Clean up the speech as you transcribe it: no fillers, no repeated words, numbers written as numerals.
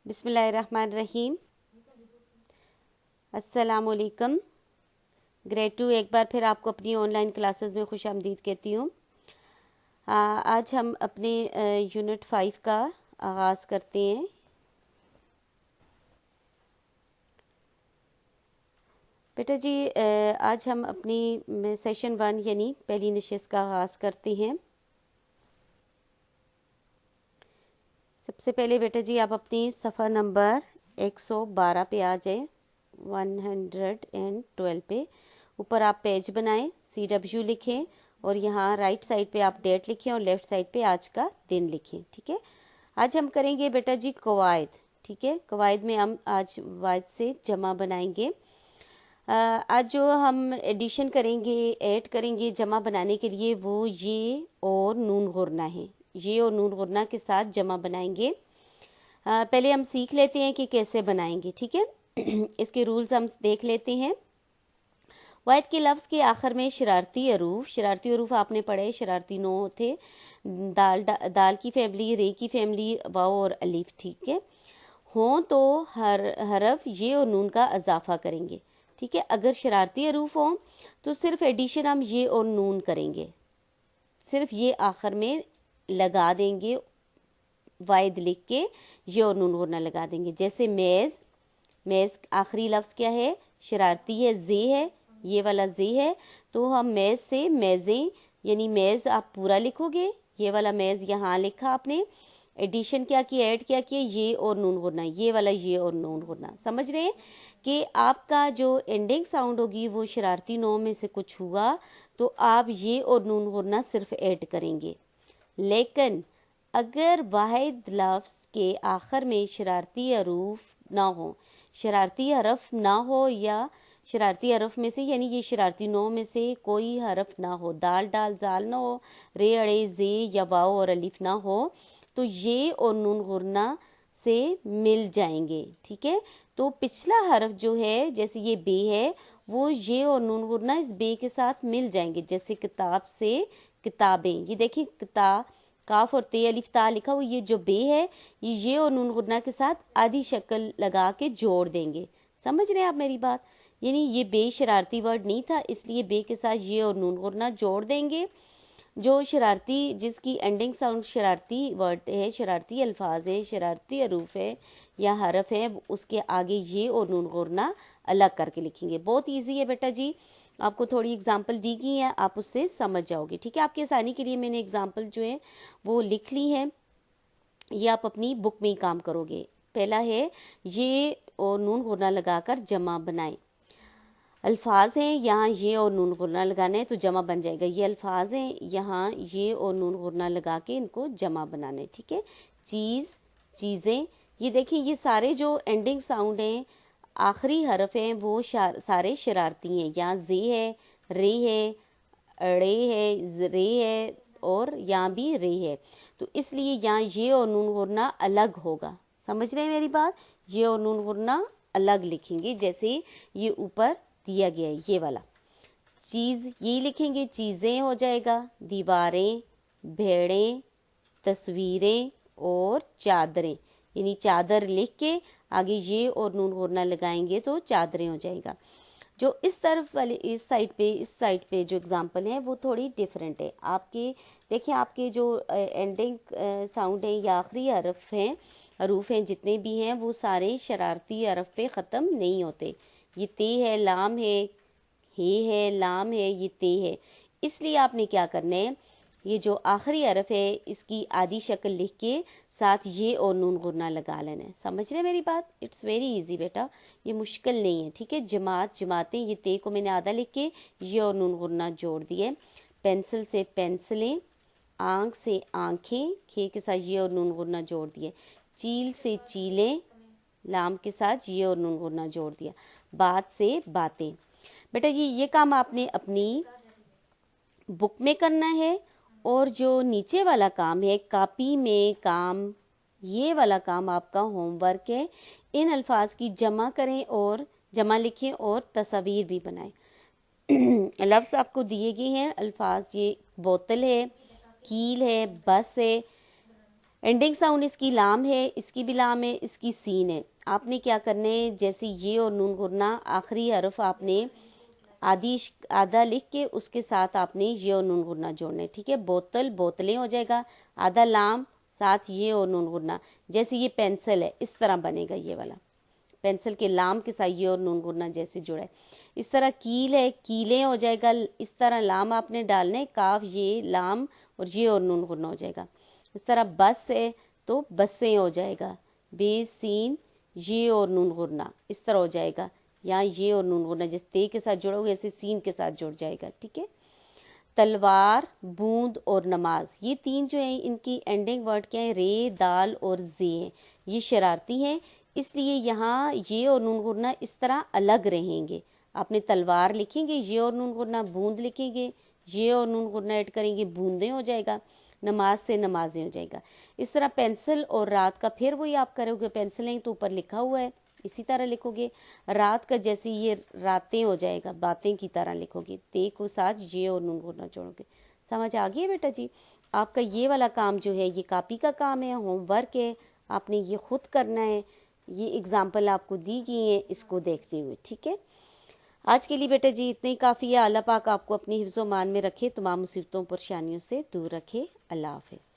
बिस्मिल्लाहिर्रहमानिर्रहीम। अस्सलाम वालेकुम। ग्रेड 2 एक बार फिर आपको अपनी ऑनलाइन क्लासेस में खुश आमदीद कहती हूँ। आज हम अपने यूनिट 5 का आगाज़ करते हैं। बेटा जी, आज हम अपनी सेशन 1 यानी पहली नशिस्त का आगाज़ करते हैं। सबसे पहले बेटा जी आप अपनी सफ़ा नंबर 112 पे आ जाएं, 112 पे। ऊपर आप पेज बनाएं, CW लिखें और यहाँ राइट साइड पे आप डेट लिखें और लेफ़्ट साइड पे आज का दिन लिखें। ठीक है, आज हम करेंगे बेटा जी कवायद। ठीक है, कवायद में हम आज वायद से जमा बनाएंगे। आज जो हम एडिशन करेंगे, ऐड करेंगे जमा बनाने के लिए, वो ये और नून गुरना है। ये और नून गुरना के साथ जमा बनाएंगे। पहले हम सीख लेते हैं कि कैसे बनाएंगे। ठीक है, इसके रूल्स हम देख लेते हैं। वायद के लफ्ज़ के आखिर में शरारती अरूफ आपने पढ़े, शरारती 9 थे। दाल की फैमिली, रे की फैमिली, वाव और अलीफ। ठीक है, हों तो हरफ ये और नून का इजाफा करेंगे। ठीक है, अगर शरारती अरूफ हों तो सिर्फ एडिशन हम ये और नून करेंगे, सिर्फ ये आखिर में लगा देंगे, वायद लिख के ये और नून गुरना लगा देंगे। जैसे मेज़ आखिरी लफ्ज़ क्या है? शरारती है, जे है, ये वाला जे है, तो हम मेज़ से मेज़ें यानी मेज़ आप पूरा लिखोगे, ये वाला मेज़ यहाँ लिखा आपने। एडिशन क्या किया, ऐड क्या किया, ये और नून गुरना, ये वाला ये और नून गुरना। समझ रहे हैं कि आपका जो एंडिंग साउंड होगी वो शरारती 9 में से कुछ हुआ तो आप ये और नून गुरना सिर्फ ऐड करेंगे। लेकिन अगर वाहिद लफ्ज़ के आखिर में शरारती अरूफ ना हो, शरारती हरफ ना हो, या शरारती हरफ में से यानी ये शरारती 9 में से कोई हरफ ना हो, दाल डाल जाल ना हो, रे अड़े जे या वाव और अलिफ ना हो, तो ये और नून गुरना से मिल जाएंगे। ठीक है, तो पिछला हरफ जो है, जैसे ये बे है, वो ये और नून गुरना इस बे के साथ मिल जाएंगे। जैसे किताब से किताबें, ये देखिए किताब, काफ और ते अलिफ ता लिखा हुआ, ये जो बे है ये और नून गुरना के साथ आधी शक्ल लगा के जोड़ देंगे। समझ रहे हैं आप मेरी बात? यानी ये बे शरारती वर्ड नहीं था, इसलिए बे के साथ ये और नून गुरना जोड़ देंगे। जो शरारती, जिसकी एंडिंग साउंड शरारती वर्ड है, शरारती अल्फाज है, शरारती अरूफ है या हरफ है, उसके आगे ये और नून गुरना अलग करके लिखेंगे। बहुत ईजी है बेटा जी, आपको थोड़ी एग्जाम्पल दी गई है, आप उससे समझ जाओगे। ठीक है, आपकी आसानी के लिए मैंने एग्जाम्पल जो है वो लिख ली है, ये आप अपनी बुक में ही काम करोगे। पहला है ये और नून गुरना लगाकर जमा बनाएं। अल्फाज हैं, यहाँ ये और नून गुरना लगाना है तो जमा बन जाएगा। ये अल्फाज हैं, यहाँ ये और नून गुरना लगा के इनको जमा बनाना है। ठीक है, चीज़, चीज़ें, ये देखिए ये सारे जो एंडिंग साउंड हैं, आखिरी हरफ हैं, वो सारे शरारती हैं। यहाँ जे है, रे है, अड़े है, रे है और यहाँ भी रे है, तो इसलिए यहाँ ये और नून गुरना अलग होगा। समझ रहे हैं मेरी बात? ये और नून गुरना अलग लिखेंगे, जैसे ये ऊपर दिया गया है ये वाला। चीज़ ये लिखेंगे, चीज़ें हो जाएगा, दीवारें, भेड़ें, तस्वीरें और चादरें, यानी चादर लिख के आगे ये और नून गुरना लगाएंगे तो चादरें हो जाएगा। जो इस तरफ वाले, इस साइड पे जो एग्जांपल है वो थोड़ी डिफरेंट है। आपके देखिए, आपके जो एंडिंग साउंड है या आखिरी हरफ हैं, हरूफ हैं जितने भी हैं, वो सारे शरारती हरफ पे ख़त्म नहीं होते। ये ते है, लाम है, हे है, लाम है, ये ते है। इसलिए आपने क्या करना है, ये जो आखिरी हरफ है इसकी आधी शक्ल लिख के साथ ये और नून गुरना लगा लेना है। समझ रहे हैं मेरी बात? इट्स वेरी इजी बेटा, ये मुश्किल नहीं है। ठीक है, जमातें, ये ते को मैंने आधा लिख के ये और नून गुरना जोड़ दिए। पेंसिल से पेंसिलें, आँख से आँखें, खे के साथ ये और नून गुरना जोड़ दिए। चील से चीलें, लाम के साथ ये और नून गुरना जोड़ दिया। बात से बातें। बेटा ये काम आपने अपनी बुक में करना है, और जो नीचे वाला काम है कॉपी में काम, ये वाला काम आपका होमवर्क है। इन अल्फाज की जमा करें और जमा लिखें और तस्वीर भी बनाएं। लफ्ज़ आपको दिए गए हैं अल्फाज, ये बोतल है, कील है, बस है, एंडिंग साउंड इसकी लाम है, इसकी भी लाम है, इसकी सीन है। आपने क्या करना है, जैसे ये और नून गुरना आखिरी हरफ आपने आधा लिख के उसके साथ आपने ये और नून गुरना जोड़ना है, ठीक है। बोतल बोतलें हो जाएगा, आधा लाम साथ ये और नून गुरना। जैसे ये पेंसिल है इस तरह बनेगा, ये वाला पेंसिल के लाम के साथ ये और नून गुरना जैसे जुड़ा है। इस तरह कील है, कीलें हो जाएगा, इस तरह लाम आपने डालना है, काफ ये लाम और ये और नून गुरना हो जाएगा। इस तरह बस है तो बसें हो जाएगा, बे सीन ये और नून गुरना इस तरह हो जाएगा। यहाँ ये और नून गुरना जैसे ते के साथ जुड़ोगे ऐसे सीन के साथ जुड़ जाएगा, ठीक है। तलवार, बूंद और नमाज, ये तीन जो है इनकी एंडिंग वर्ड क्या है, रे, दाल और जे है। ये शरारती हैं, इसलिए यहाँ ये और नून गुरना इस तरह अलग रहेंगे। आपने तलवार लिखेंगे ये और नून गुरना, बूंद लिखेंगे ये और नून गुरना ऐड करेंगे, बूंदें हो जाएगा, नमाज से नमाजें हो जाएगा। इस तरह पेंसिल और रात का फिर वही आप करोगे, पेंसिलें तो ऊपर लिखा हुआ है इसी तरह लिखोगे। रात का जैसे ये रातें हो जाएगा, बातें की तरह लिखोगे, ते को साथ ये और नून गुरना जोड़ोगे। समझ आ गई है बेटा जी। आपका ये वाला काम जो है ये कॉपी का काम है, होमवर्क है, आपने ये खुद करना है। ये एग्जाम्पल आपको दी गई है, इसको देखते हुए, ठीक है। आज के लिए बेटा जी इतने ही काफ़ी है। अल्लाह पाक आपको अपनी हिफ्ज़-ओ-मान में रखे, तमाम मुसीबतों परेशानियों से दूर रखे। अल्लाह हाफ़िज़।